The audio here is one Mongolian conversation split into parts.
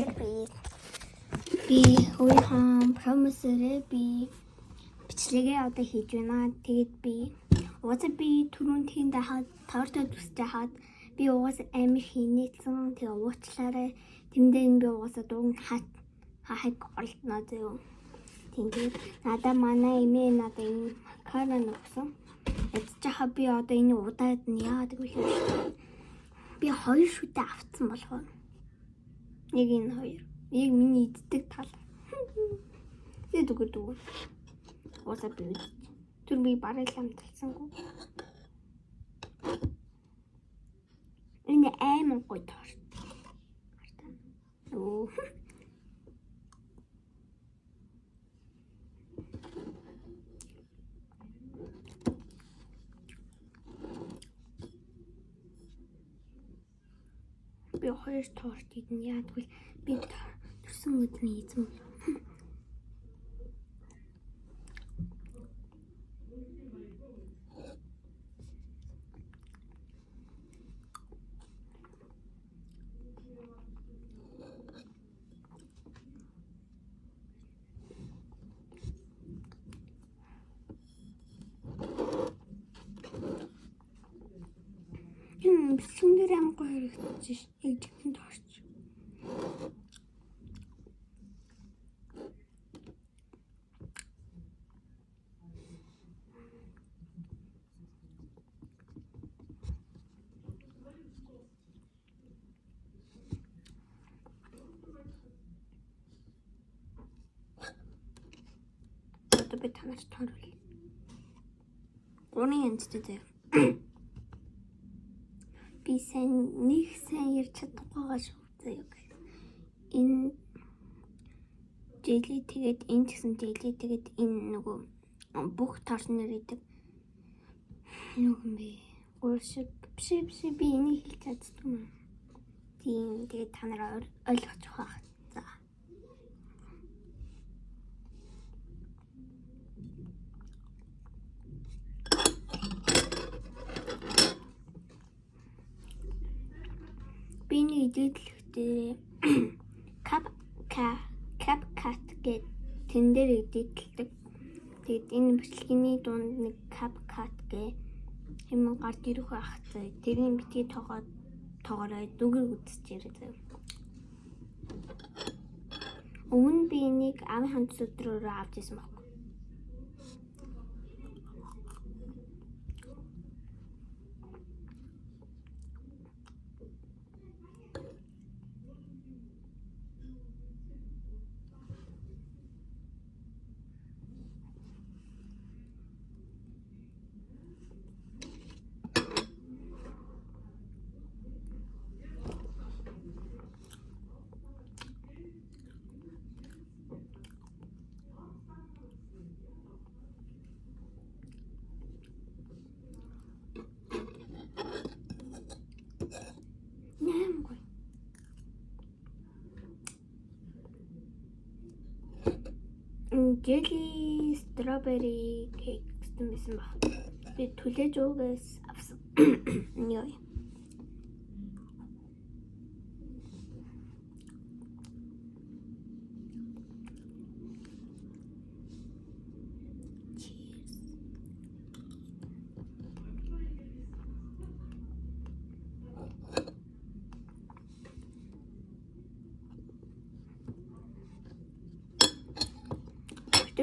Би өөрийнхөө промисерээ би бичлэгээ одоо хийж байна. Тэгээд би түрүүн тэнд хаад тортой төсөж хаад би угаасаа амир хийнээсэн. Тэгээ уучлаарай. Тэндээ би угаасаа дууг хахыг олдноо зөө. Тэгээд надаа манай эмээ надаа энэ макарон өгсөн. Эцчээхаа би одоо энэ удаад нь яадаг вэ? Би 2 шүтээ авцсан болохоор. Нэг энэ 2. Нэг миний иддэг тал. Тэгээд үгүй. Уусаа би. Тэр би барай ламталсангүй. Энэ аймаг гоё торт. Оо. Би 2 торт идэн яадгүй би төрсөн өдрийн эзэн болов. Бичлэгээр амгүй хэрэгжиж яг жигэн торч. Одоо би танаас торуулъя. Гуны янзтай. Би нэг сайн ярьж чадахгүй шүү заяа. Энэ жили тэгээд энэ ч гэсэн жили тэгээд энэ нөгөө бүх торс нэр идэг. Нүгэн би биш би энийг хэлж чаддгүй. Тийм тэгээд та нараа ойлгож байгаа. За. Би нэг идэлхтэй CapCut гэдэг тэн дээр идэлдэг. Тэгээд энэ бичлэгийн дунд нэг CapCut гэх юм гард ирэх байх. Тэрийг битгий тоогоорой дүгэр үзчихээрэй зав. Өмнө би энийг аав ханц өдрөөр авч ирсэн баг. Jelly strawberry cake гэсэн баг. Би түлээж өгөөс авсан. Яа.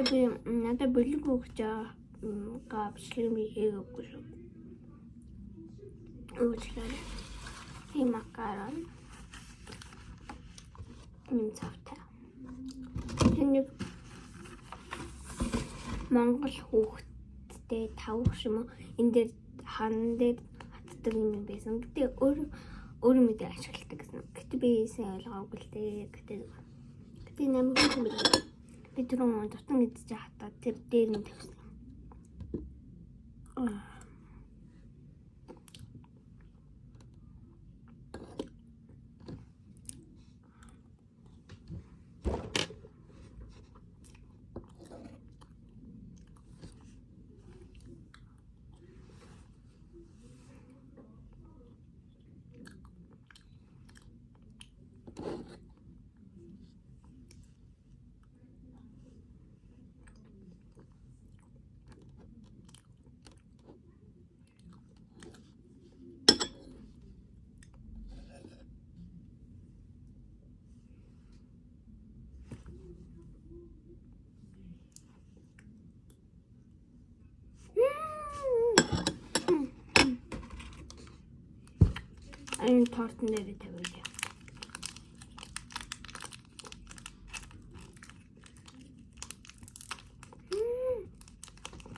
Би надад бэлэг өгч бичлэг би хийгээгүй шүү. Уучлаарай. Энэ макарон. Энэ цавтай. Энэ Монгол хүүхдтэй 5 юм уу? Энэ дээр хан дээр хатдаг юм байсан. Гэтэ өөр мэдээ ашигладаг гэсэн. Гэтэ би сайн ойлгоогүй л дээ. Гэтэ намайг хүн билээ. Би түрүүн дутан идэж хатаа тэр дээр нь тавьсан. Энэ тортон дээр тавиулъя.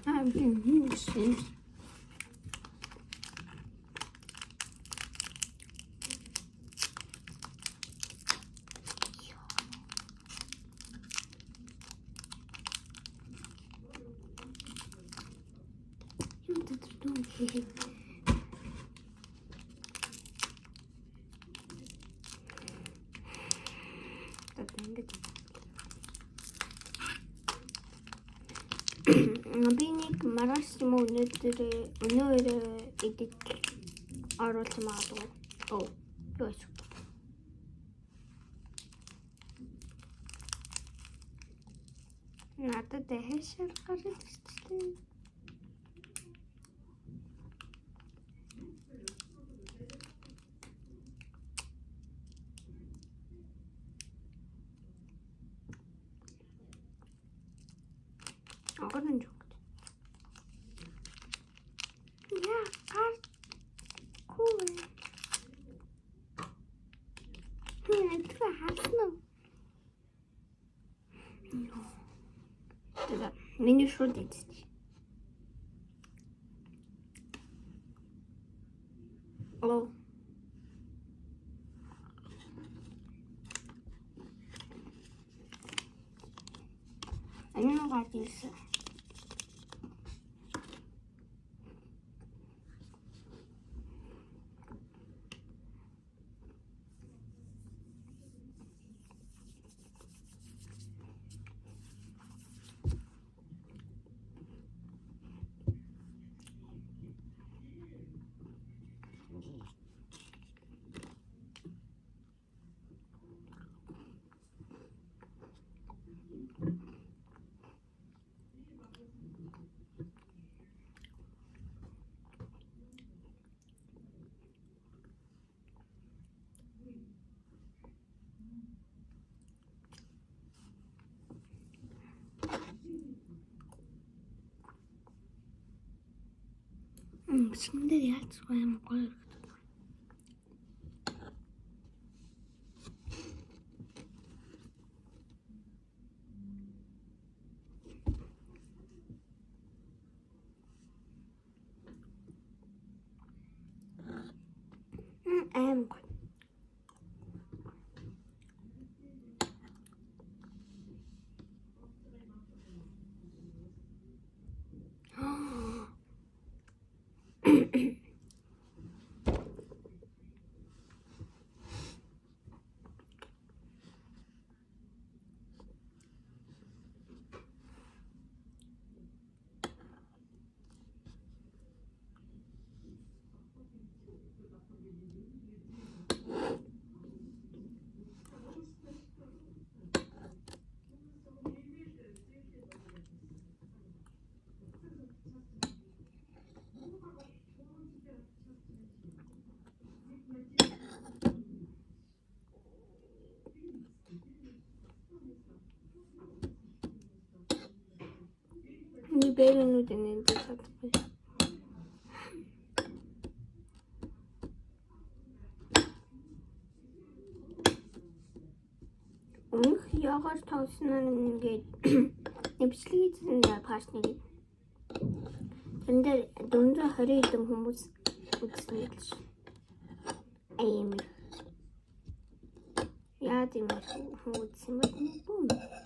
Амин. Би нэг маргааш юм уу өнөөдөр эдит оруулах магадгүй. Оо, юу ч. Надад дэхэшэр гараад ирчихлээ. Агарын жог. Я кул. Это хасно. Да, меня шутить. О. Они наладился. Şimdi яаж юм гоё. Аим гоё. Не беренүүд энэ чадахгүй. Өмнөх ягаар тоосноо ингээд нэвчлэг хийсэн япаш нэг. Тэндээ 420 хэдэн хүмүүс үзсэн юм л шүү. Аим. Яа тийм хүмүүс юм бэ?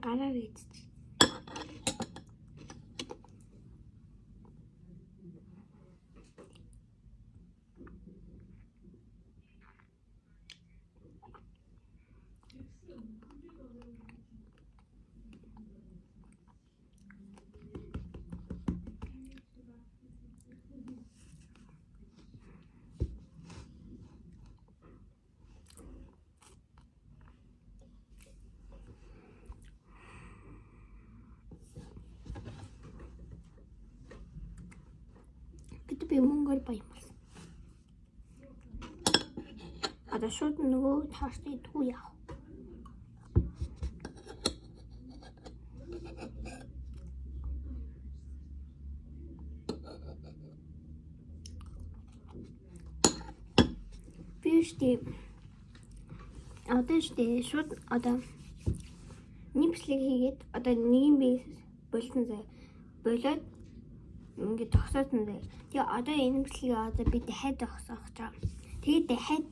Гараа вийдчих. Тэгтээ би мөнгөөр баян болсон. Одоо шууд нөгөө тааштай дүү яах. Биштэй. Одоо штэ шууд одоо нэг бичлэг хийгээд одоо нэгэн би болсон заяа. Болоод ингээд тогсоосон заяа. Тэгээ одоо энэ бичлэгийг одоо би дахиад тогсоох гэж байгаа. Тэгээд дахиад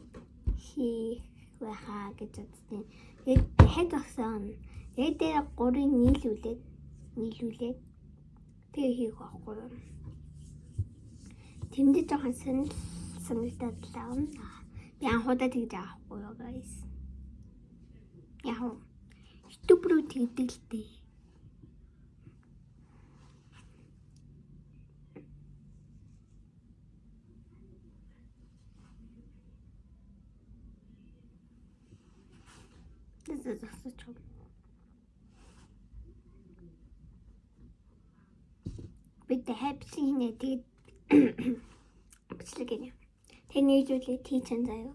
хийх байхаа гэж бодсон. Тэгээд дахиад тогсооно. Тэгээд дээр 3-ыг нийлүүлээд тэгээ хийх байхгүй юу? Тэмдээ жоохон санагдаад байна. Би анхудаа тэгж аахгүй юу guys. Яг YouTube руу тэгдэг л дээ. Бид хэпсийн тэгээд бичлэг гэнэ. Тэний зүйлээ тийчэн заяа.